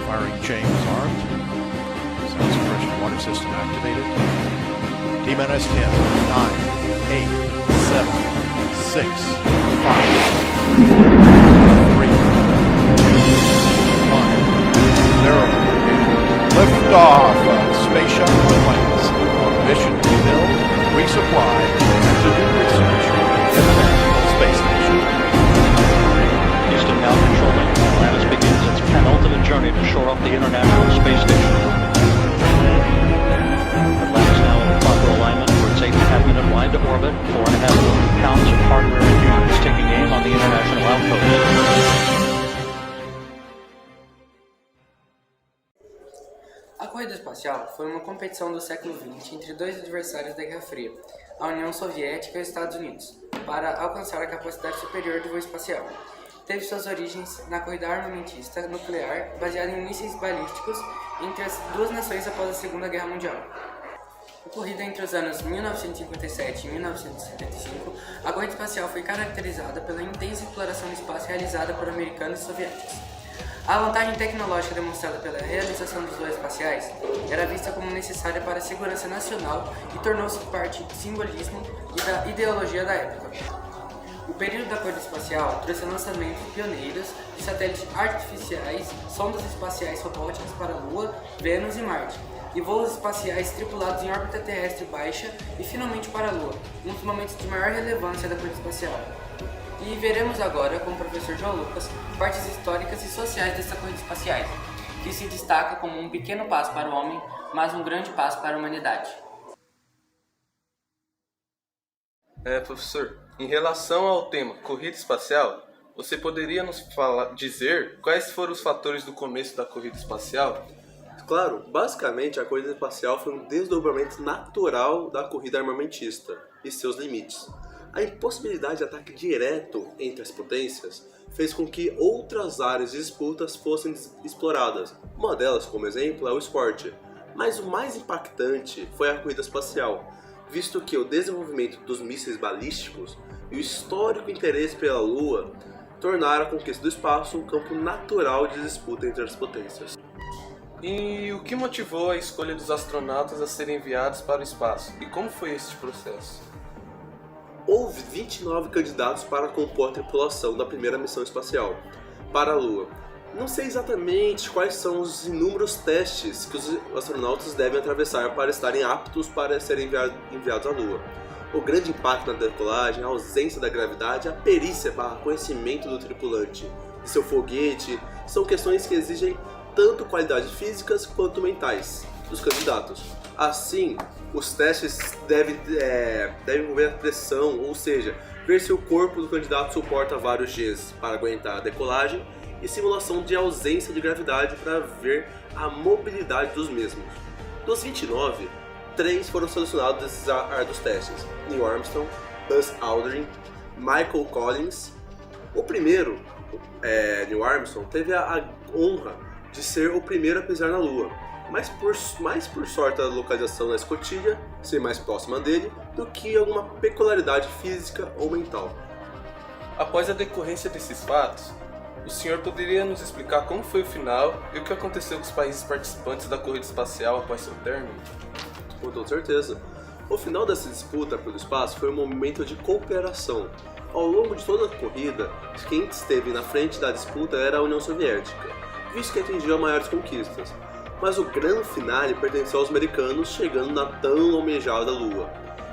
Firing chains armed. Sound suppression water system activated. D-minus 10, 9, 8, 7, 6, 5, 4, 3, 2, 1, 0. Liftoff of Space Shuttle Atlantis on a mission to build, resupply, and to do research in the International Space Station. Houston now controlling. Atlantis begins its penultimate journey to shore up the International Space Station. Atlantis now in proper alignment for its 8.5-minute ride to orbit, 4.5 million pounds of hardware and humans taking aim on the International Outpost. A corrida espacial foi uma competição do século XX entre dois adversários da Guerra Fria, a União Soviética e os Estados Unidos, para alcançar a capacidade superior do voo espacial. Teve suas origens na corrida armamentista nuclear baseada em mísseis balísticos entre as duas nações após a Segunda Guerra Mundial. Ocorrida entre os anos 1957 e 1975, a corrida espacial foi caracterizada pela intensa exploração do espaço realizada por americanos e soviéticos. A vantagem tecnológica demonstrada pela realização dos voos espaciais era vista como necessária para a segurança nacional e tornou-se parte do simbolismo e da ideologia da época. O período da corrida espacial trouxe lançamentos pioneiros de satélites artificiais, sondas espaciais robóticas para a Lua, Vênus e Marte, e voos espaciais tripulados em órbita terrestre baixa e finalmente para a Lua, um dos momentos de maior relevância da corrida espacial. E veremos agora, com o professor João Lucas, partes históricas e sociais dessa corrida espacial, que se destaca como um pequeno passo para o homem, mas um grande passo para a humanidade. Professor, em relação ao tema corrida espacial, você poderia nos dizer quais foram os fatores do começo da corrida espacial? Claro, basicamente a corrida espacial foi um desdobramento natural da corrida armamentista e seus limites. A impossibilidade de ataque direto entre as potências fez com que outras áreas de disputas fossem exploradas. Uma delas, como exemplo, é o esporte. Mas o mais impactante foi a corrida espacial, visto que o desenvolvimento dos mísseis balísticos e o histórico interesse pela Lua tornaram a conquista do espaço um campo natural de disputa entre as potências. E o que motivou a escolha dos astronautas a serem enviados para o espaço? E como foi este processo? Houve 29 candidatos para compor a tripulação da primeira missão espacial para a Lua. Não sei exatamente quais são os inúmeros testes que os astronautas devem atravessar para estarem aptos para serem enviados à Lua. O grande impacto na decolagem, a ausência da gravidade, a perícia para conhecimento do tripulante e seu foguete são questões que exigem tanto qualidades físicas quanto mentais dos candidatos. Assim, os testes devem envolver a pressão, ou seja, ver se o corpo do candidato suporta vários Gs para aguentar a decolagem e simulação de ausência de gravidade para ver a mobilidade dos mesmos. Dos 29, 3 foram selecionados desses árduos testes: Neil Armstrong, Buzz Aldrin, Michael Collins. O primeiro, Neil Armstrong, teve a honra de ser o primeiro a pisar na Lua, mas por sorte da localização na escotilha ser mais próxima dele do que alguma peculiaridade física ou mental. Após a decorrência desses fatos, o senhor poderia nos explicar como foi o final e o que aconteceu com os países participantes da corrida espacial após seu término? Com toda certeza. O final dessa disputa pelo espaço foi um momento de cooperação. Ao longo de toda a corrida, quem esteve na frente da disputa era a União Soviética, visto que atingiu maiores conquistas. Mas o grande finale pertenceu aos americanos, chegando na tão almejada Lua.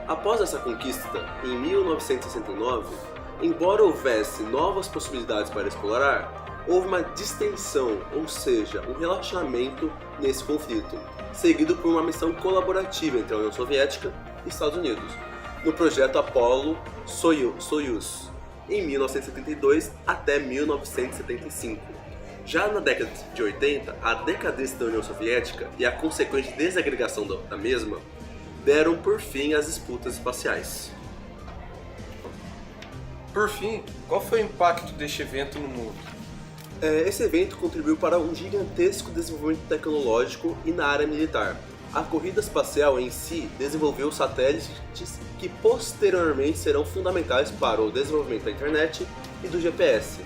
Após essa conquista, em 1969, embora houvesse novas possibilidades para explorar, houve uma distensão, ou seja, um relaxamento nesse conflito, seguido por uma missão colaborativa entre a União Soviética e Estados Unidos, no projeto Apollo-Soyuz, em 1972 até 1975. Já na década de 80, a decadência da União Soviética e a consequente desagregação da mesma deram por fim às disputas espaciais. Por fim, qual foi o impacto deste evento no mundo? Esse evento contribuiu para um gigantesco desenvolvimento tecnológico e na área militar. A corrida espacial em si desenvolveu satélites que posteriormente serão fundamentais para o desenvolvimento da internet e do GPS.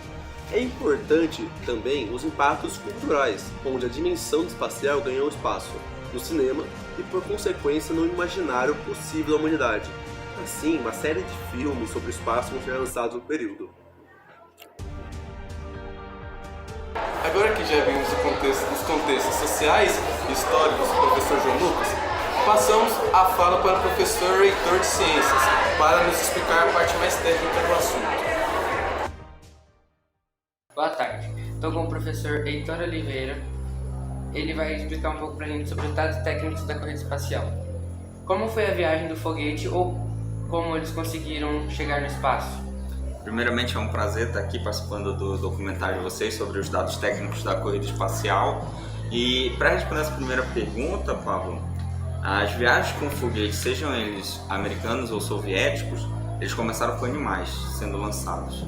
É importante também os impactos culturais, onde a dimensão espacial ganhou espaço no cinema e, por consequência, no imaginário possível da humanidade. Assim, uma série de filmes sobre o espaço vão ser lançados no período. Agora que já vimos os contextos sociais e históricos do professor João Lucas, passamos a fala para o professor Heitor de Ciências, para nos explicar a parte mais técnica do assunto. Boa tarde, estou com o professor Heitor Oliveira. Ele vai explicar um pouco para a gente sobre os dados técnicos da corrida espacial. Como foi a viagem do foguete ou como eles conseguiram chegar no espaço? Primeiramente, é um prazer estar aqui participando do documentário de vocês sobre os dados técnicos da corrida espacial. E para responder essa primeira pergunta, Pablo, as viagens com foguetes, sejam eles americanos ou soviéticos, eles começaram com animais sendo lançados.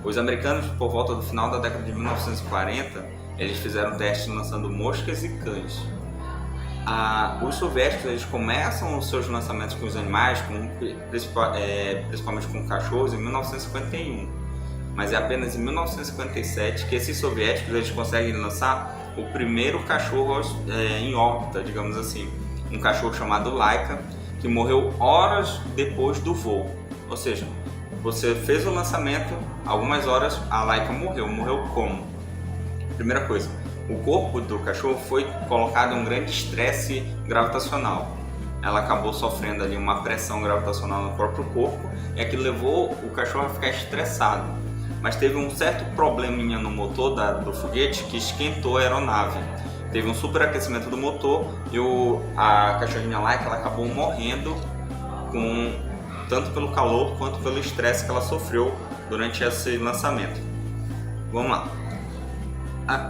Os americanos, por volta do final da década de 1940, eles fizeram testes lançando moscas e cães. Os soviéticos, eles começam os seus lançamentos com os animais, principalmente com cachorros, em 1951. Mas é apenas em 1957 que esses soviéticos eles conseguem lançar o primeiro cachorro em órbita, digamos assim. Um cachorro chamado Laika, que morreu horas depois do voo. Ou seja, você fez o lançamento, algumas horas a Laika morreu. Morreu como? Primeira coisa, o corpo do cachorro foi colocado em um grande estresse gravitacional. Ela acabou sofrendo ali uma pressão gravitacional no próprio corpo e aquilo levou o cachorro a ficar estressado. Mas teve um certo probleminha no motor do foguete que esquentou a aeronave. Teve um superaquecimento do motor e a cachorrinha Laika ela acabou morrendo tanto pelo calor quanto pelo estresse que ela sofreu durante esse lançamento. Vamos lá.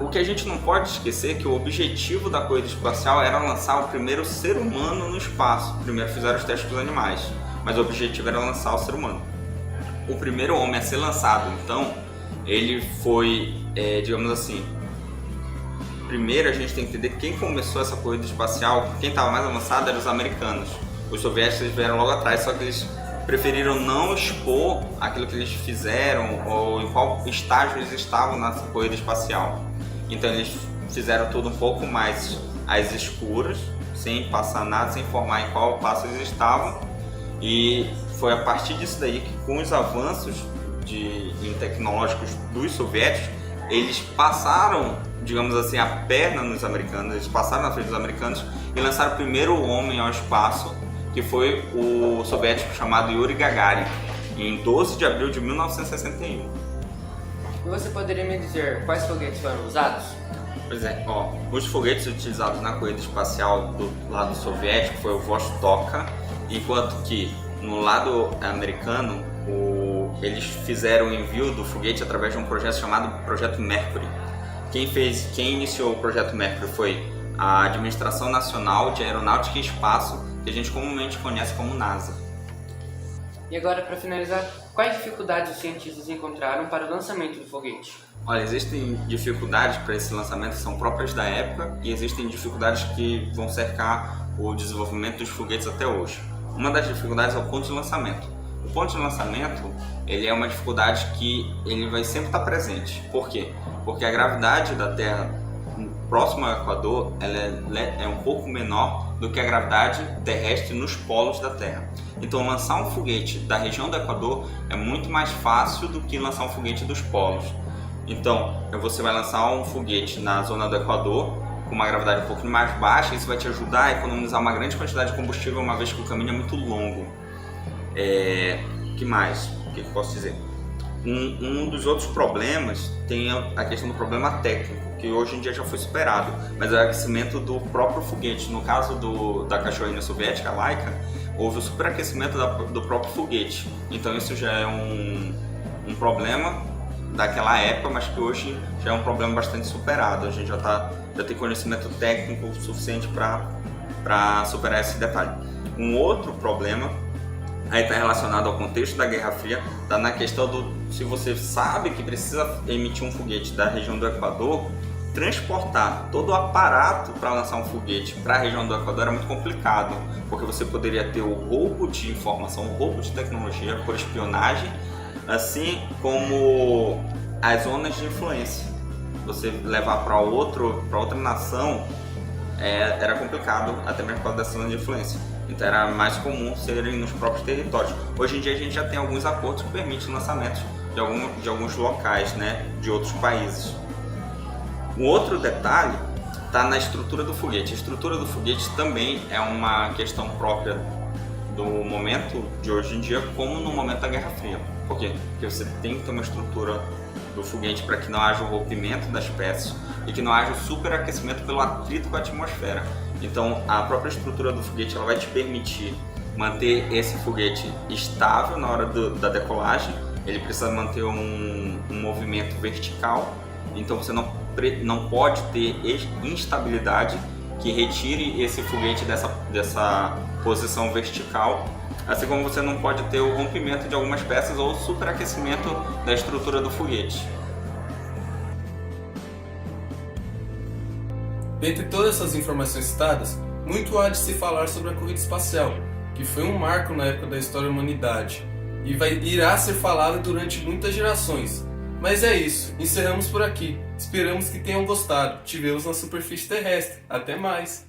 O que a gente não pode esquecer é que o objetivo da corrida espacial era lançar o primeiro ser humano no espaço. Primeiro fizeram os testes com os animais, mas o objetivo era lançar o ser humano. O primeiro homem a ser lançado, então, ele foi, digamos assim, primeiro a gente tem que entender quem começou essa corrida espacial, quem estava mais avançado eram os americanos. Os soviéticos vieram logo atrás, só que eles preferiram não expor aquilo que eles fizeram ou em qual estágio eles estavam nessa corrida espacial. Então eles fizeram tudo um pouco mais às escuras, sem passar nada, sem informar em qual passo eles estavam. E foi a partir disso daí que, com os avanços tecnológicos dos soviéticos, eles passaram, digamos assim, a perna nos americanos, eles passaram na frente dos americanos e lançaram o primeiro homem ao espaço, que foi o soviético chamado Yuri Gagarin, em 12 de abril de 1961. E você poderia me dizer quais foguetes foram usados? Pois é, os foguetes utilizados na corrida espacial do lado soviético foi o Vostok, enquanto que no lado americano eles fizeram o envio do foguete através de um projeto chamado Projeto Mercury. Quem iniciou o Projeto Mercury foi a Administração Nacional de Aeronáutica e Espaço, que a gente comumente conhece como NASA. E agora, para finalizar, quais dificuldades os cientistas encontraram para o lançamento do foguete? Olha, existem dificuldades para esse lançamento que são próprias da época e existem dificuldades que vão cercar o desenvolvimento dos foguetes até hoje. Uma das dificuldades é o ponto de lançamento. O ponto de lançamento ele é uma dificuldade que ele vai sempre estar presente. Por quê? Porque a gravidade da Terra próximo ao Equador ela é um pouco menor do que a gravidade terrestre nos polos da Terra. Então lançar um foguete da região do Equador é muito mais fácil do que lançar um foguete dos polos. Então você vai lançar um foguete na zona do Equador com uma gravidade um pouco mais baixa, isso vai te ajudar a economizar uma grande quantidade de combustível, uma vez que o caminho é muito longo. Que mais? O que eu posso dizer? Um dos outros problemas tem a questão do problema técnico, que hoje em dia já foi superado, mas é o aquecimento do próprio foguete. No caso da cachorrinha soviética, a Laika, houve o superaquecimento do próprio foguete. Então isso já é um problema daquela época, mas que hoje já é um problema bastante superado. A gente já tem conhecimento técnico suficiente para superar esse detalhe. Um outro problema aí está relacionado ao contexto da Guerra Fria, está na questão se você sabe que precisa emitir um foguete da região do Equador, transportar todo o aparato para lançar um foguete para a região do Equador é muito complicado, porque você poderia ter o roubo de informação, o roubo de tecnologia por espionagem, assim como as zonas de influência. Você levar para outra nação era complicado, até mesmo por causa dessa zona de influência. Então era mais comum serem nos próprios territórios. Hoje em dia a gente já tem alguns acordos que permitem lançamentos de alguns locais, né, de outros países. Um outro detalhe está na estrutura do foguete. A estrutura do foguete também é uma questão própria do momento de hoje em dia, como no momento da Guerra Fria. Por quê? Porque você tem que ter uma estrutura do foguete para que não haja o rompimento das peças e que não haja o superaquecimento pelo atrito com a atmosfera. Então, a própria estrutura do foguete ela vai te permitir manter esse foguete estável na hora da decolagem. Ele precisa manter um movimento vertical, então você não pode ter instabilidade que retire esse foguete dessa posição vertical, assim como você não pode ter o rompimento de algumas peças ou o superaquecimento da estrutura do foguete. Dentre todas essas informações citadas, muito há de se falar sobre a corrida espacial, que foi um marco na época da história da humanidade e irá ser falado durante muitas gerações. Mas é isso, encerramos por aqui. Esperamos que tenham gostado. Te vemos na superfície terrestre. Até mais!